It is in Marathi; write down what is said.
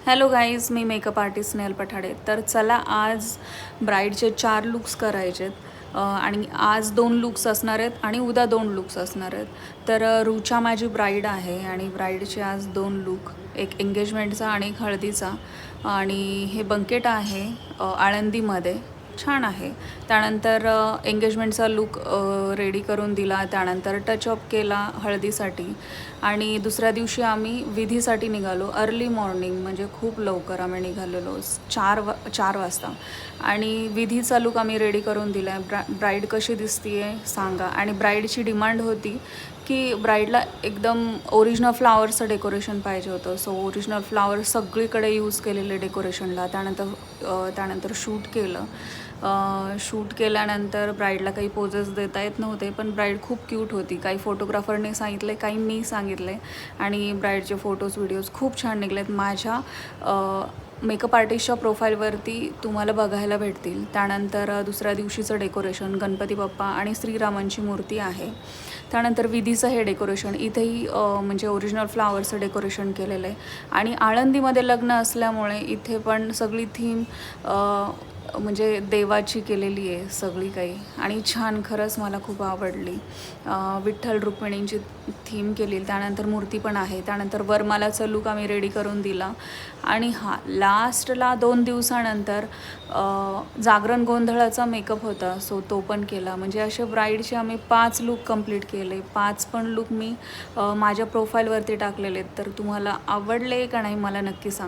हॅलो गाईज, मी मेकअप आर्टिस्ट स्नेहल पठाडे. तर चला, आज ब्राईडचे 4 लुक्स करायचेत आणि आज 2 लुक्स असणार आहेत आणि उद्या 2 लुक्स असणार आहेत. तर रुचा माझी ब्राईड आहे आणि ब्राईडचे आज 2 लुक, एक एंगेजमेंटचा आणि एक हळदीचा. आणि हे बंकेट आहे आळंदीमध्ये, छान आहे. त्यानंतर एंगेजमेंटचा लुक रेडी करून दिला, त्यानंतर टचअप केला हळदीसाठी आणि दुसऱ्या दिवशी आम्ही विधीसाठी निघालो. अर्ली मॉर्निंग म्हणजे खूप लवकर आम्ही निघालेलो, 4 वाजता. आणि विधीचा लुक आम्ही रेडी करून दिला आहे. ब्राईड कशी दिसते आहे सांगा. आणि ब्राईडची डिमांड होती की ब्राईडला एकदम ओरिजिनल फ्लावर्सचं डेकोरेशन पाहिजे होतं. सो ओरिजिनल फ्लावर्स सगळीकडे यूज केलेले डेकोरेशनला. त्यानंतर शूट केलं. शूट केल्यानंतर ब्राईडला काही पोजेस देता येत नव्हते, पण ब्राईड खूप क्यूट होती. काही फोटोग्राफरने सांगितले, काही मी सांगितले आणि ब्राईडचे फोटोज व्हिडिओज खूप छान निघलेत. माझ्या मेकअप आर्टिस्टच्या प्रोफाईलवरती तुम्हाला बघायला भेटतील. त्यानंतर दुसऱ्या दिवशीचं डेकोरेशन, गणपती बाप्पा आणि श्रीरामांची मूर्ती आहे. त्यानंतर विधीचं हे डेकोरेशन, इथेही म्हणजे ओरिजिनल फ्लावर्सचं डेकोरेशन केलेलं आहे. आणि आळंदीमध्ये लग्न असल्यामुळे इथे पण सगळी थीम म्हणजे देवाची केलेली आहे सगळी काही, आणि छान, खरंच मला खूप आवडली. विठ्ठल रुक्मिणींची थीम केली. त्यानंतर मूर्ती पण आहे. त्यानंतर वरमालाचा लूक आम्ही रेडी करून दिला. आणि लास्टला 2 दिवसानंतर जागरण गोंधळाचा मेकअप होता, सो तो पण केला. म्हणजे असे ब्राईडचे आम्ही 5 लूक कंप्लीट केले. 5 पण लूक मी माझ्या प्रोफाईलवरती टाकलेले आहेत. तर तुम्हाला आवडले का नाही मला नक्की सांगा.